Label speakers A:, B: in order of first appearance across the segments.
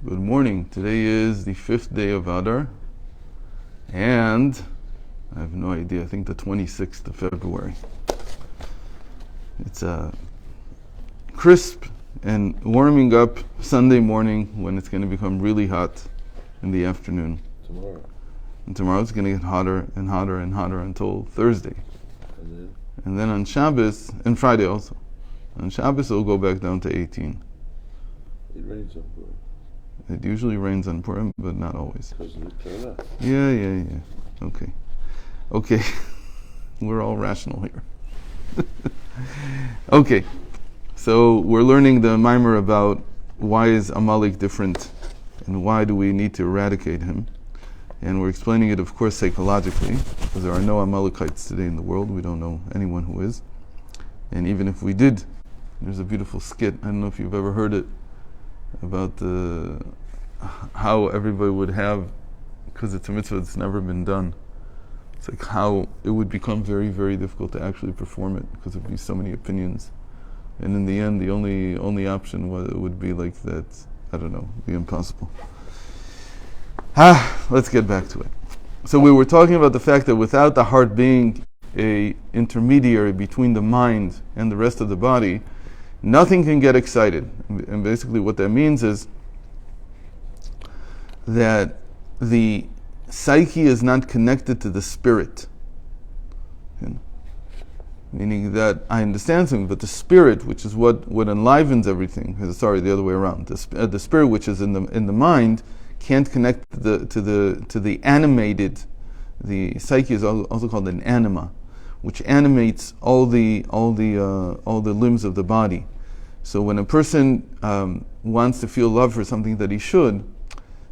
A: Good morning. Today is the 5th day of Adar, and I have no idea, I think the 26th of February. It's a crisp and warming up Sunday morning when it's going to become really hot in the afternoon.
B: Tomorrow.
A: And tomorrow it's going to get hotter and hotter and hotter until Thursday. And then on Shabbos, and Friday also. On Shabbos it'll go back down to 18.
B: It rains on Purim.
A: It usually rains on Purim, but not always.
B: Because of the Torah.
A: Yeah. Okay. We're all rational here. Okay. So we're learning the mimer about why is Amalek different and why do we need to eradicate him. And we're explaining it, of course, psychologically, because there are no Amalekites today in the world. We don't know anyone who is. And even if we did, there's a beautiful skit, I don't know if you've ever heard it, about how everybody would have, because it's a mitzvah that's never been done, it's like how it would become very, very difficult to actually perform it, because there would be so many opinions. And in the end, the only option would be like that, I don't know, be impossible. Let's get back to it. So we were talking about the fact that without the heart being a intermediary between the mind and the rest of the body, nothing can get excited. And basically what that means is that the psyche is not connected to the spirit. Meaning that I understand something, but the spirit, which is what enlivens everything, the other way around. The spirit, which is in the mind, can't connect to the animated. The psyche is also called an anima, which animates all the limbs of the body. So when a person wants to feel love for something that he should,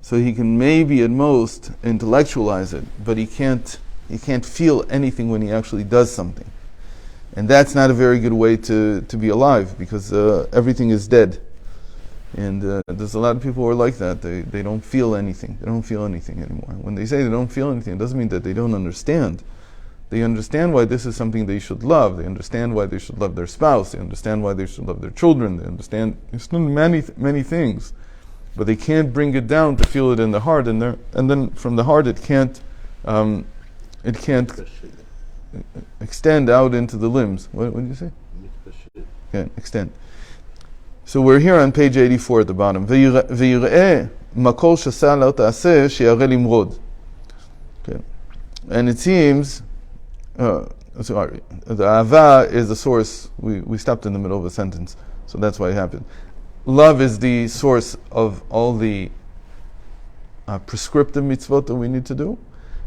A: so he can maybe at most intellectualize it, but he can't feel anything when he actually does something. And that's not a very good way to be alive, because everything is dead. And there's a lot of people who are like that. They don't feel anything. They don't feel anything anymore. When they say they don't feel anything, it doesn't mean that they don't understand. They understand why this is something they should love. They understand why they should love their spouse. They understand why they should love their children. They understand many things. But they can't bring it down to feel it in the heart. And then from the heart it can't extend out into the limbs. What did you say? Yeah, extend. So we're here on page 84 at the bottom. ויראה מקור שעשה לא תעשה שיראה למרוד. And it seems, the Ava is the source. We stopped in the middle of a sentence, so that's why it happened. Love is the source of all the prescriptive mitzvot that we need to do,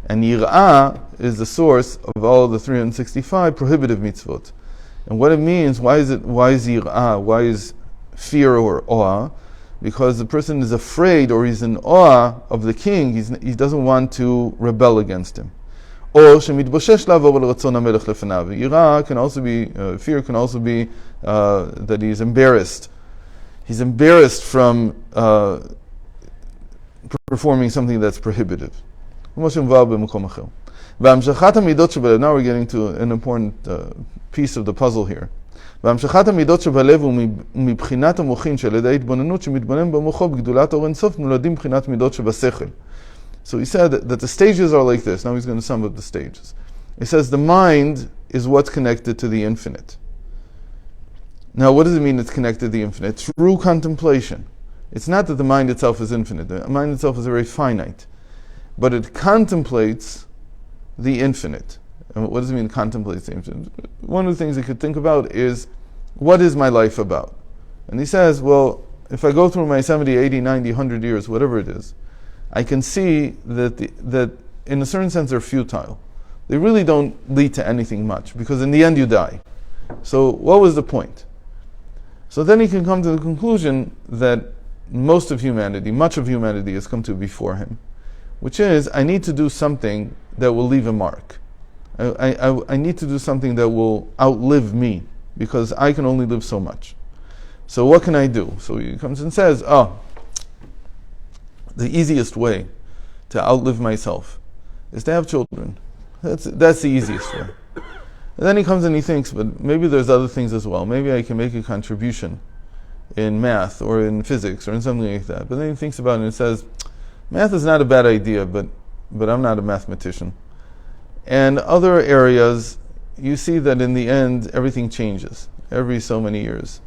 A: and Yir'ah is the source of all the 365 prohibitive mitzvot. And what it means, why is Yir'ah? Why is fear or awe? Because the person is afraid or he's in awe of the king. He doesn't want to rebel against him. Or Yir'ah can also be, fear can also be that he's embarrassed. He's embarrassed from performing something that's prohibitive. Now we're getting to an important piece of the puzzle here. והמשכת המידות שבלב ומבחינת המוחין שעל ידי התבוננות שמתבונן במוחו בגדולת אור אינסוף נולדים מבחינת מידות שבשכל. So he said that the stages are like this. Now he's going to sum up the stages. He says the mind is what's connected to the infinite. Now what does it mean it's connected to the infinite? Through contemplation. It's not that the mind itself is infinite. The mind itself is very finite. But it contemplates the infinite. And what does it mean, contemplates the infinite? One of the things you could think about is, what is my life about? And he says, well, if I go through my 70, 80, 90, 100 years, whatever it is, I can see that in a certain sense they're futile. They really don't lead to anything much, because in the end you die. So what was the point? So then he can come to the conclusion that much of humanity has come to before him, which is, I need to do something that will leave a mark. I need to do something that will outlive me, because I can only live so much. So what can I do? So he comes and says, the easiest way to outlive myself is to have children. That's the easiest way. And then he comes and he thinks, but maybe there's other things as well. Maybe I can make a contribution in math or in physics or in something like that. But then he thinks about it and says, math is not a bad idea, but I'm not a mathematician. And other areas, you see that in the end, everything changes every so many years.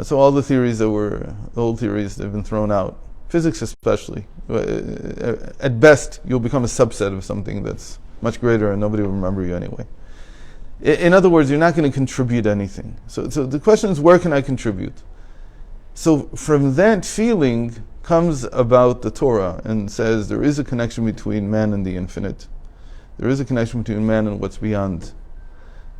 A: So all the theories that were old theories, they've been thrown out. Physics especially. At best, you'll become a subset of something that's much greater and nobody will remember you anyway. In other words, you're not going to contribute anything. So the question is, where can I contribute? So from that feeling comes about the Torah and says there is a connection between man and the infinite. There is a connection between man and what's beyond.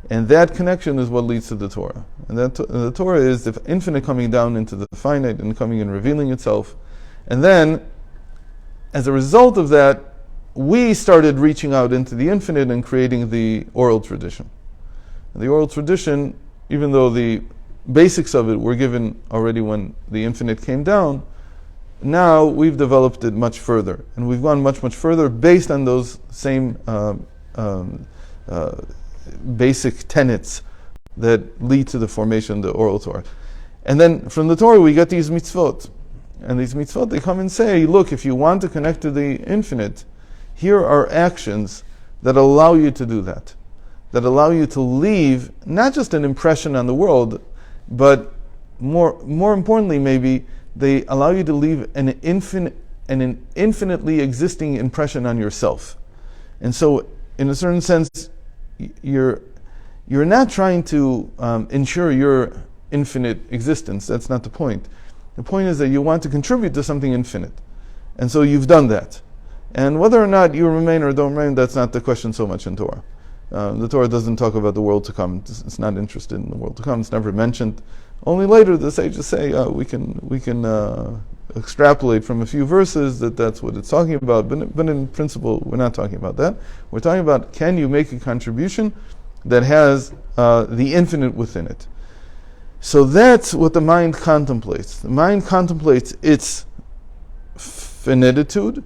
A: And that connection is what leads to the Torah. And the Torah is the infinite coming down into the finite and coming and revealing itself. And then, as a result of that, we started reaching out into the infinite and creating the oral tradition. And the oral tradition, even though the basics of it were given already when the infinite came down, now we've developed it much further. And we've gone much, much further based on those same basic tenets that lead to the formation of the oral Torah. And then from the Torah we get these mitzvot. And these mitzvot, they come and say, look, if you want to connect to the infinite, here are actions that allow you to do that. That allow you to leave not just an impression on the world, but more importantly maybe, they allow you to leave an infinitely existing impression on yourself. And so, in a certain sense, you're not trying to ensure your infinite existence. That's not the point. The point is that you want to contribute to something infinite. And so you've done that. And whether or not you remain or don't remain, that's not the question so much in Torah. The Torah doesn't talk about the world to come. It's not interested in the world to come. It's never mentioned. Only later the sages say we can extrapolate from a few verses that that's what it's talking about. But in principle, we're not talking about that. We're talking about, can you make a contribution that has the infinite within it? So that's what the mind contemplates. The mind contemplates its finitude,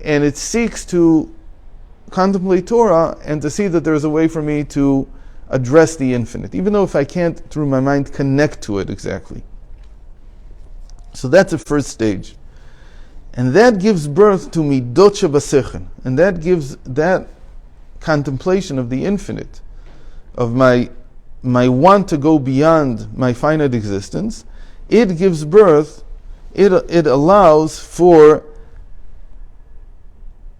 A: and it seeks to contemplate Torah and to see that there's a way for me to address the infinite, even though if I can't, through my mind, connect to it exactly. So that's the first stage. And that gives birth to midot shebasechel. And that gives that contemplation of the infinite, of my want to go beyond my finite existence. It gives birth, it allows for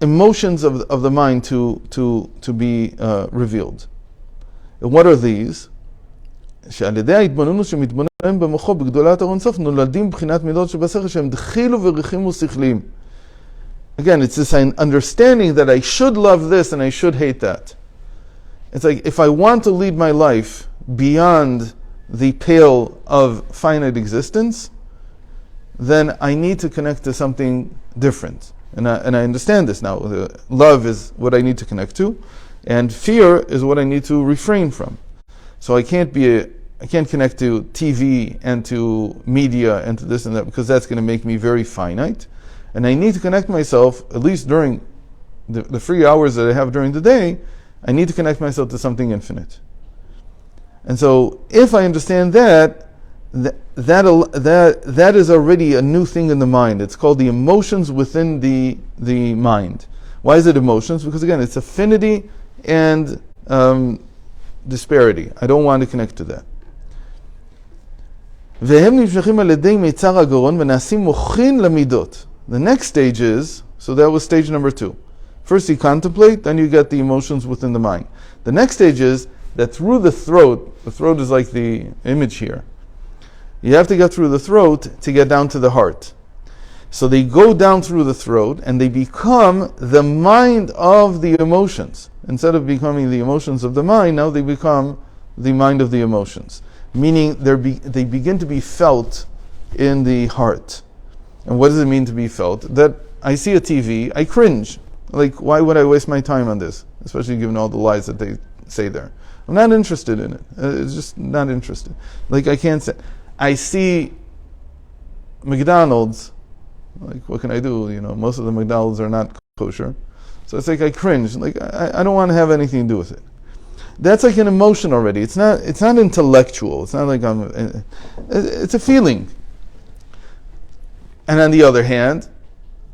A: emotions of the mind to be revealed. And what are these? שעל ידי ההתבוננות שמתבונן במוחו בגדולת אור אינסוף נולדים בחינת מידות שבשכל שהם דחילו וריחימו שכליים. Again, it's this understanding that I should love this and I should hate that. It's like, if I want to lead my life beyond the pale of finite existence, then I need to connect to something different. And I understand this now. Love is what I need to connect to, and fear is what I need to refrain from. So I can't connect to TV and to media and to this and that, because that's going to make me very finite. And I need to connect myself, at least during the free hours that I have during the day, I need to connect myself to something infinite. And so if I understand that is already a new thing in the mind. It's called the emotions within the mind. Why is it emotions? Because again, it's affinity and disparity. I don't want to connect to that. The next stage is, so that was stage number 2. First you contemplate, then you get the emotions within the mind. The next stage is that through the throat is like the image here, you have to get through the throat to get down to the heart. So they go down through the throat and they become the mind of the emotions. Instead of becoming the emotions of the mind, now they become the mind of the emotions. Meaning they begin to be felt in the heart. And what does it mean to be felt? That I see a TV, I cringe. Like, why would I waste my time on this? Especially given all the lies that they say there. I'm not interested in it. It's just not interested. Like, I can't say. I see McDonald's, like, what can I do? You know, most of the McDonald's are not kosher. So it's like I cringe. Like, I don't want to have anything to do with it. That's like an emotion already. It's not intellectual. It's not like it's a feeling. And on the other hand,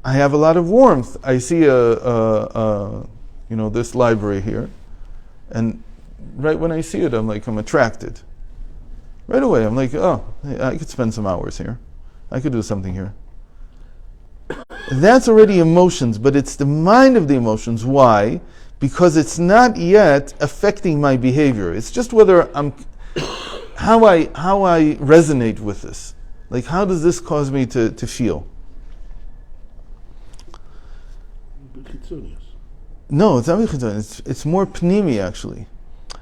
A: I have a lot of warmth. I see this library here, and right when I see it, I'm attracted. Right away, I'm like, oh, I could spend some hours here. I could do something here. That's already emotions, but it's the mind of the emotions. Why? Because it's not yet affecting my behavior. It's just whether how I resonate with this. Like, how does this cause me to feel? No, it's not bichitzonius. It's more pnimi, actually.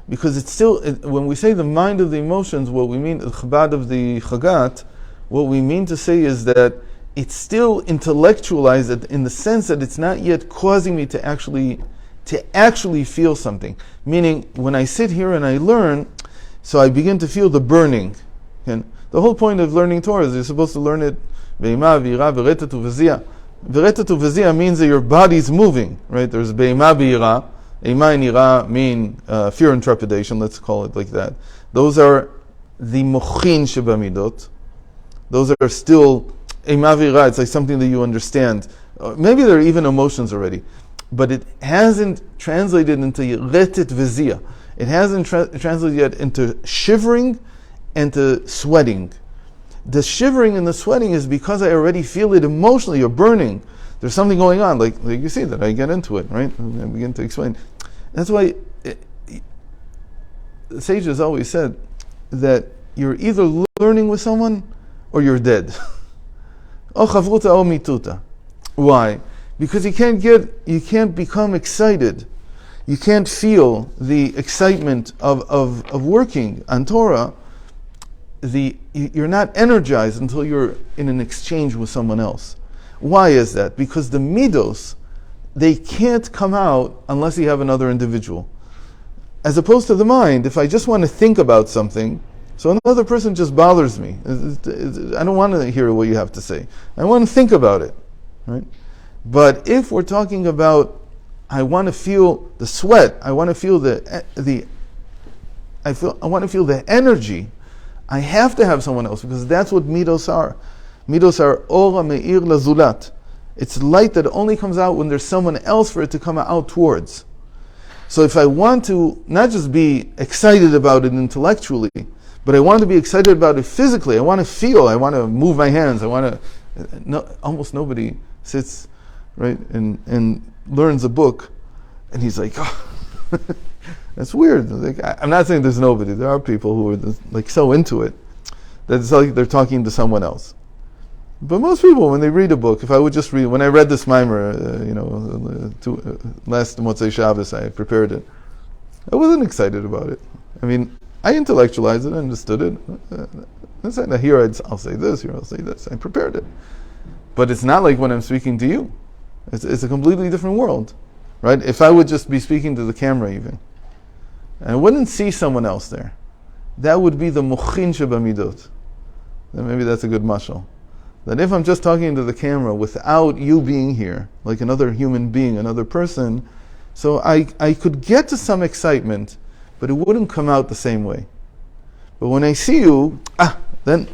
A: Because it's still, when we say the mind of the emotions, what we mean, the chabad of the chagat, what we mean to say is that it's still intellectualized in the sense that it's not yet causing me to actually feel something. Meaning, when I sit here and I learn, so I begin to feel the burning. And the whole point of learning Torah is you're supposed to learn it be'ima, v'ira, v'retatu, v'ziyah. V'retatu, v'ziyah means that your body's moving, right? There's be'ima, v'ira. Eima and ira mean fear and trepidation, let's call it like that. Those are the mochin shebamidot. Those are still, eima v'ira, it's like something that you understand. Maybe there are even emotions already. But it hasn't translated into retet v'ziyah. It hasn't translated yet into shivering and to sweating. The shivering and the sweating is because I already feel it emotionally, you're burning. There's something going on, like you see that I get into it, right? And I begin to explain. That's why the sages always said that you're either learning with someone or you're dead. O chavruta o mituta. Why? Because you can't become excited. You can't feel the excitement of working on Torah. You're not energized until you're in an exchange with someone else. Why is that? Because the midos, they can't come out unless you have another individual. As opposed to the mind, if I just want to think about something, so another person just bothers me. I don't want to hear what you have to say. I want to think about it, right? But if we're talking about, I want to feel the sweat, I want to feel I want to feel the energy, I have to have someone else, because that's what midos are. Midos are ora me'ir lazulat. It's light that only comes out when there's someone else for it to come out towards. So if I want to not just be excited about it intellectually, but I want to be excited about it physically, I want to feel, I want to move my hands, almost nobody sits, right, and learns a book, and he's like, oh, that's weird. I'm not saying there's nobody. There are people who are so into it that it's like they're talking to someone else. But most people, when they read a book, if I would just read, when I read this mimer, last Motzei Shabbos, I prepared it. I wasn't excited about it. I mean, I intellectualized it, understood it. Here I'll say this, here I'll say this. I prepared it. But it's not like when I'm speaking to you. It's a completely different world, right? If I would just be speaking to the camera even, and I wouldn't see someone else there, that would be the mochin shebamidot. Then maybe that's a good mashal. That if I'm just talking to the camera without you being here, like another human being, another person, so I could get to some excitement, but it wouldn't come out the same way. But when I see you, then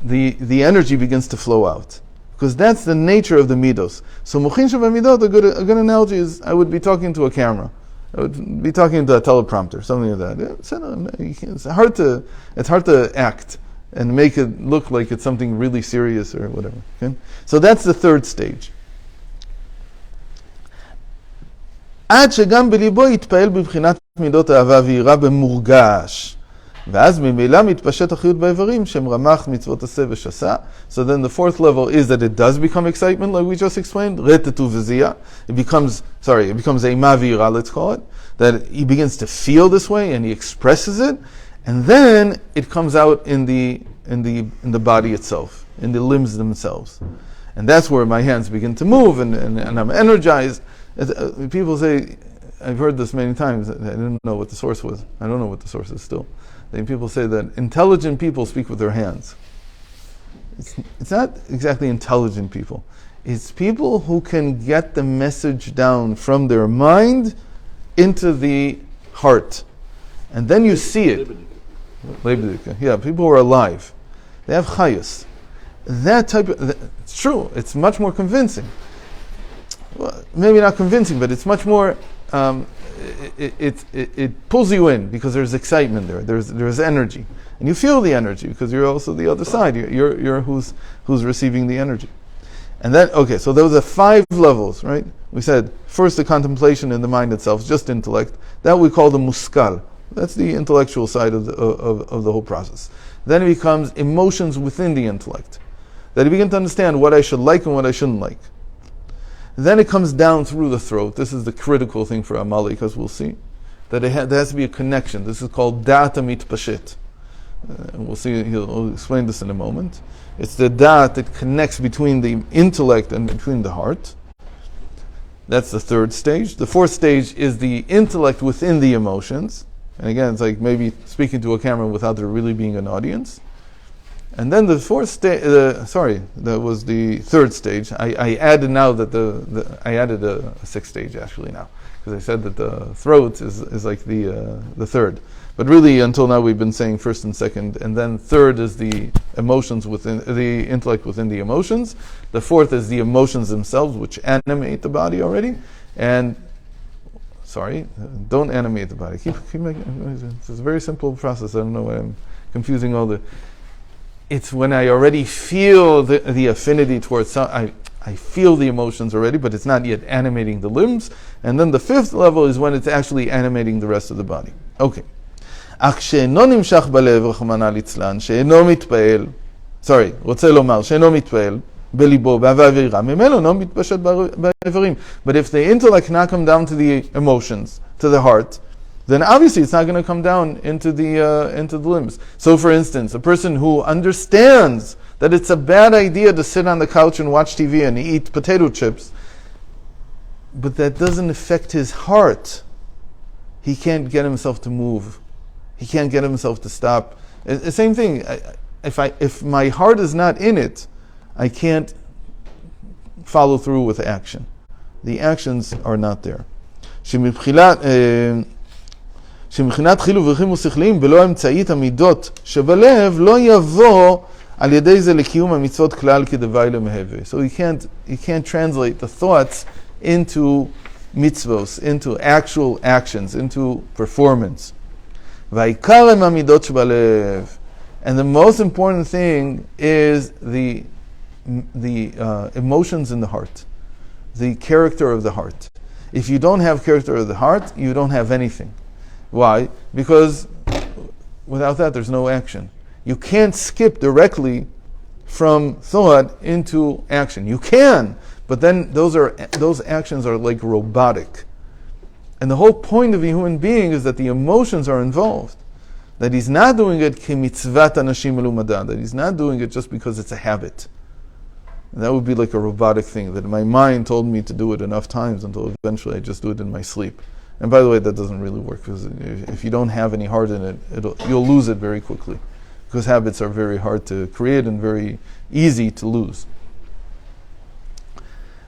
A: the energy begins to flow out. Because that's the nature of the midos. So mochin shebamidot, a good analogy is I would be talking to a camera. I would be talking to a teleprompter, something like that. It's hard to act and make it look like it's something really serious or whatever. Okay? So that's the third stage. עד שגם בליבו יתפעל בבחינת מידות אהבה ויראה במורגש. ואז ממילא מתפשט החיות באיברים שהם רמ"ח מצוות עשה ושסה. So then the fourth level is that it does become excitement, like we just explained. רטטו וזייה. It becomes אימה ויראה, let's call it. That he begins to feel this way and he expresses it. And then it comes out in the body itself, in the limbs themselves. And that's where my hands begin to move and I'm energized. People say, I've heard this many times, I didn't know what the source was. I don't know what the source is still. People say that intelligent people speak with their hands. It's not exactly intelligent people. It's people who can get the message down from their mind into the heart. And then you see it. Yeah, people who are alive. They have chayus. That type of, it's true, it's much more convincing. Well, maybe not convincing, but it's much more, it pulls you in because there's excitement there, there's energy. And you feel the energy because you're also the other side, you're who's receiving the energy. And then, okay, so those are 5 levels, right? We said, first the contemplation in the mind itself, just intellect. That we call the muskal. That's the intellectual side of the whole process. Then it becomes emotions within the intellect. That you begin to understand what I should like and what I shouldn't like. Then it comes down through the throat. This is the critical thing for Amalek, as we'll see. That there has to be a connection. This is called data mitpashit. We'll see, he'll explain this in a moment. It's the da'at that connects between the intellect and between the heart. That's the 3rd stage. The 4th stage is the intellect within the emotions. And again, it's like maybe speaking to a camera without there really being an audience. And then the 4th stage, that was the 3rd stage. I added now that I added a 6th stage actually now. Because I said that the throat is like the 3rd. But really, until now, we've been saying 1st and 2nd, and then 3rd is the emotions within the intellect within the emotions. The 4th is the emotions themselves, which animate the body already. And don't animate the body. Keep making. It's a very simple process. I don't know why I'm confusing all the. It's when I already feel the affinity towards. I feel the emotions already, but it's not yet animating the limbs. And then the 5th level is when it's actually animating the rest of the body. Okay. אך שאינו נמשך בלב, רחמנא ליצלן, שאינו מתפעל, רוצה לומר, שאינו מתפעל בליבו, באווירה, ממילא אינו מתפשט באיברים. But if the intellect cannot come down to the emotions, to the heart, then obviously it's not going to come down into the limbs. So for instance, a person who understands that it's a bad idea to sit on the couch and watch TV and eat potato chips, but that doesn't affect his heart, he can't get himself to move. He can't get himself to stop. The same thing. If my heart is not in it, I can't follow through with action. The actions are not there. שמבחינת חילוב ורכים ושכליים בלא אמצעית המידות שבלב לא יבוא על ידי זה לקיום המצוות כלל כדווי למהווה. So you can't translate the thoughts into mitzvos, into actual actions, into performance. והעיקר הם המידות שבלב. And the most important thing is the emotions in the heart, the character of the heart. If you don't have character of the heart, you don't have anything. Why? Because without that, there's no action. You can't skip directly from thought into action. You can, but then those actions are like robotic. And the whole point of a human being is that the emotions are involved. That he's not doing it k'mitzvat anashim melumada. That he's not doing it just because it's a habit. And that would be like a robotic thing. That my mind told me to do it enough times until eventually I just do it in my sleep. And by the way, that doesn't really work because if you don't have any heart in it, you'll lose it very quickly. Because habits are very hard to create and very easy to lose.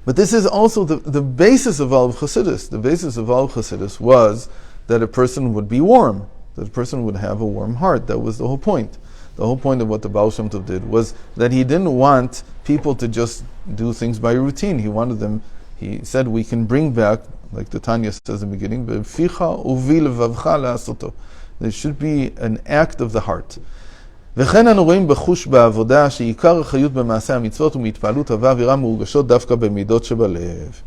A: But this is also the basis of all of Chasidus. The basis of all of Chasidus was that a person would be warm, that a person would have a warm heart. That was the whole point. The whole point of what the Baal Shem Tov did was that he didn't want people to just do things by routine. He wanted them, he said, we can bring back, like the Tanya says in the beginning, there should be an act of the heart. וכן אנו רואים בחוש בעבודה שעיקר החיות במעשה המצוות ומהתפעלות והאווירה מורגשות דווקא במידות שבלב.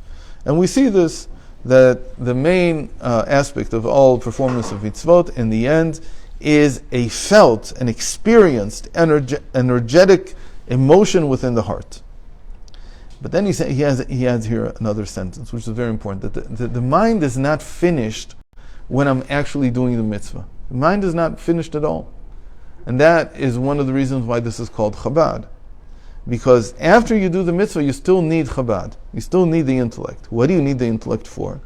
A: And we see this, that the main aspect of all performance of mitzvot in the end is a felt, an experienced, energetic emotion within the heart. But then he adds here another sentence, which is very important, that the mind is not finished when I'm actually doing the mitzvah. The mind is not finished at all. And that is one of the reasons why this is called Chabad. Because after you do the mitzvah, you still need Chabad. You still need the intellect. What do you need the intellect for?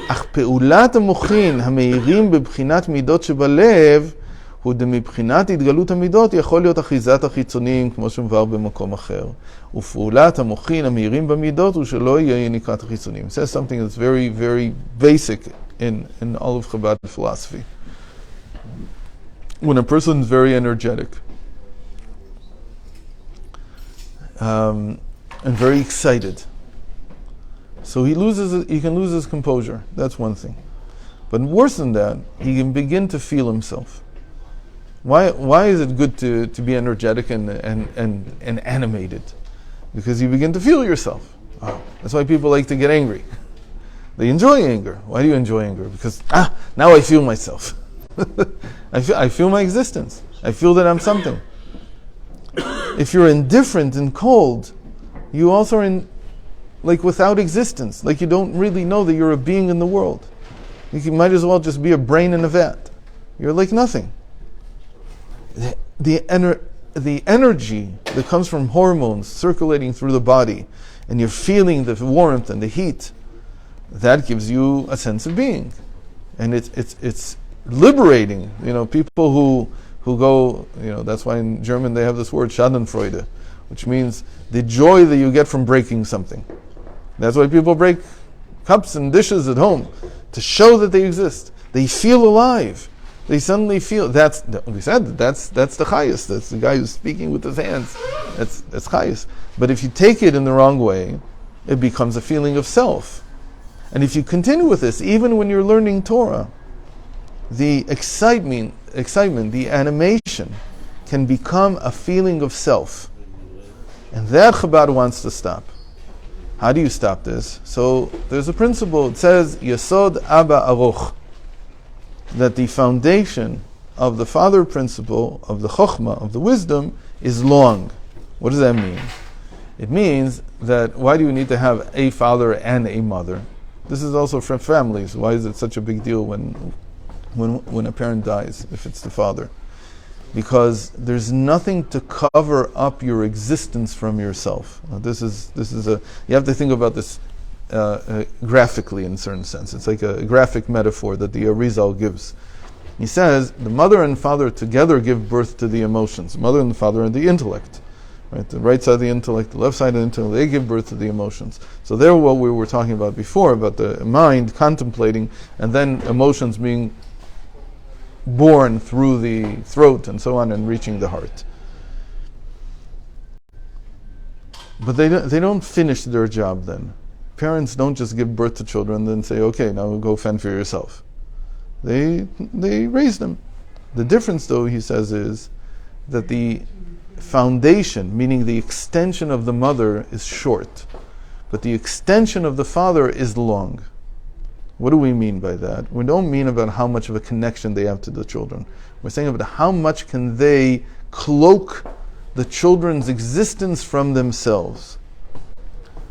A: אך פעולת המוחין המאירים בבחינת מידות שבלב הוא דמבחינת התגלות המידות יכול להיות אחיזת החיצוניים כמו שמבואר במקום אחר. ופעולת המוחין המאירים במידות הוא שלא יהיה נקראת החיצוניים. It says something that's very, very basic in all of Chabad philosophy. When a person is very energetic and very excited, so he can lose his composure. That's one thing. But worse than that, he can begin to feel himself. Why is it good to be energetic and animated? Because you begin to feel yourself. Oh, that's why people like to get angry. They enjoy anger. Why do you enjoy anger? Because now I feel myself. I feel my existence. I feel that I'm something. If you're indifferent and cold, you also are like without existence. Like you don't really know that you're a being in the world. You might as well just be a brain in a vat. You're like nothing. The energy that comes from hormones circulating through the body, and you're feeling the warmth and the heat, that gives you a sense of being, and it's liberating. People who go, that's why in German they have this word Schadenfreude, which means the joy that you get from breaking something. That's why people break cups and dishes at home, to show that they exist. They feel alive. They suddenly feel that's the chayas. That's the guy who's speaking with his hands. That's chayas. But if you take it in the wrong way, it becomes a feeling of self. And if you continue with this, even when you're learning Torah, the excitement, the animation, can become a feeling of self. And that Chabad wants to stop. How do you stop this? So there's a principle. It says, Yesod Abba Aruch, that the foundation of the father principle, of the chokhmah, of the wisdom, is long. What does that mean? It means that why do you need to have a father and a mother? This is also for families. Why is it such a big deal when a parent dies, if it's the father? Because there's nothing to cover up your existence from yourself. Now, this is you have to think about this graphically in a certain sense. It's like a graphic metaphor that the Arizal gives. He says the mother and father together give birth to the emotions. The mother and the father are the intellect. Right? The right side of the intellect, the left side of the intellect, they give birth to the emotions. So they're what we were talking about before, about the mind contemplating and then emotions being born through the throat and so on and reaching the heart. But they don't finish their job then. Parents don't just give birth to children and then say, okay, now go fend for yourself. They raise them. The difference, though, he says, is that the foundation, meaning the extension of the mother, is short, but the extension of the father is long. What do we mean by that? We don't mean about how much of a connection they have to the children. We're saying about how much can they cloak the children's existence from themselves.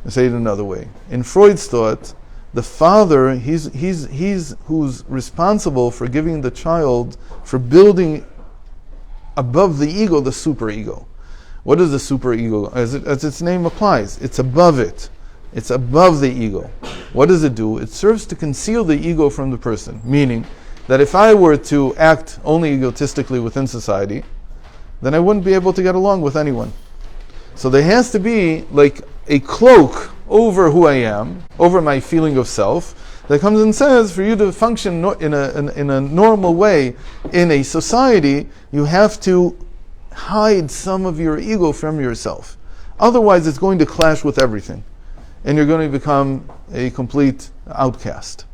A: Let's say it another way. In Freud's thought, the father, he's who's responsible for giving the child, for building above the ego, the superego. What is the superego? As its name applies, it's above it. It's above the ego. What does it do? It serves to conceal the ego from the person. Meaning that if I were to act only egotistically within society, then I wouldn't be able to get along with anyone. So there has to be like a cloak over who I am, over my feeling of self, that comes and says, for you to function in a normal way in a society, you have to hide some of your ego from yourself. Otherwise, it's going to clash with everything, and you're going to become a complete outcast.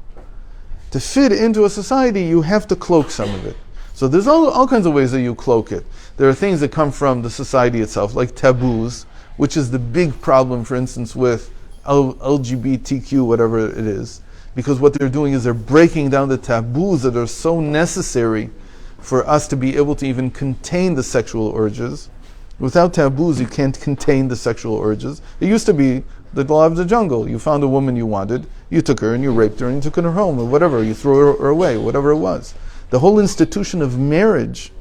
A: To fit into a society, you have to cloak some of it. So there's all kinds of ways that you cloak it. There are things that come from the society itself, like taboos, which is the big problem, for instance, with LGBTQ, whatever it is. Because what they're doing is they're breaking down the taboos that are so necessary for us to be able to even contain the sexual urges. Without taboos, you can't contain the sexual urges. It used to be the law of the jungle. You found a woman you wanted, you took her and you raped her and you took her home, or whatever, you threw her away, whatever it was. The whole institution of marriage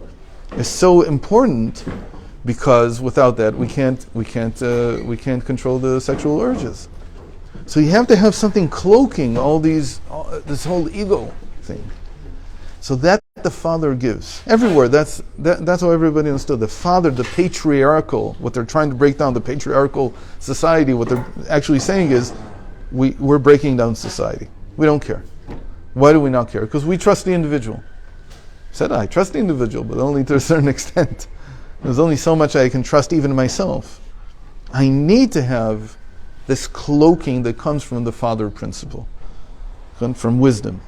A: is so important because without that we can't control the sexual urges. So you have to have something cloaking this whole ego thing. So that the father gives everywhere. That's how everybody understood. The father, the patriarchal, what they're trying to break down, the patriarchal society. What they're actually saying is, we're breaking down society. We don't care. Why do we not care? Because we trust the individual. Said I trust the individual, but only to a certain extent. There's only so much I can trust even myself. I need to have this cloaking that comes from the father principle, from wisdom.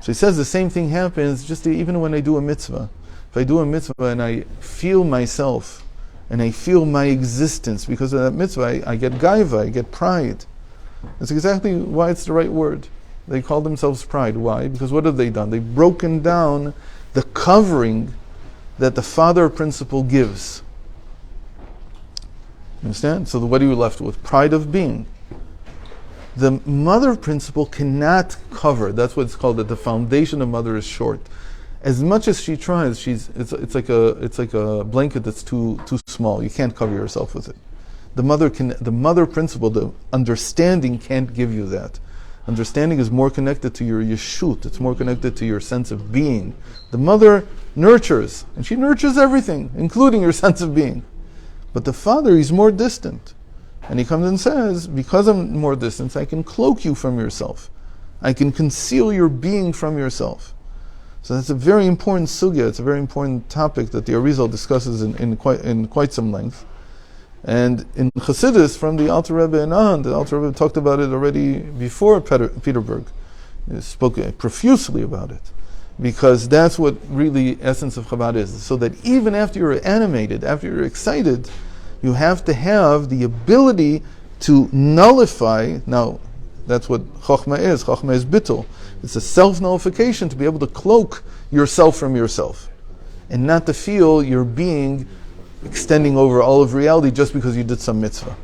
A: So he says the same thing happens just even when I do a mitzvah. If I do a mitzvah and I feel myself and I feel my existence because of that mitzvah, I get gaiva, I get pride. That's exactly why it's the right word. They call themselves pride. Why? Because what have they done? They've broken down the covering that the father principle gives. You understand? So what are you left with? Pride of being. The mother principle cannot cover. That's what it's called, that the foundation of mother is short. As much as she tries, it's like a blanket that's too small. You can't cover yourself with it. The mother principle, the understanding can't give you that. Understanding is more connected to your yeshut. It's more connected to your sense of being. The mother nurtures, and she nurtures everything, including your sense of being. But the father, he's more distant. And he comes and says, because I'm more distant, I can cloak you from yourself. I can conceal your being from yourself. So that's a very important sugya. It's a very important topic that the Arizal discusses in quite some length. And in Chasidut, from the Alter Rebbe in Ahan, the Alter Rebbe talked about it already before Peterburg. He spoke profusely about it. Because that's what really essence of Chabad is. So that even after you're animated, after you're excited, you have to have the ability to nullify. Now, that's what Chochmah is. Chochmah is bittul. It's a self-nullification to be able to cloak yourself from yourself. And not to feel your being extending over all of reality just because you did some mitzvah.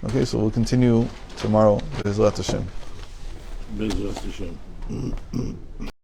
A: Okay, so we'll continue tomorrow. Be'ezrat Hashem.
B: Bezras Hashem.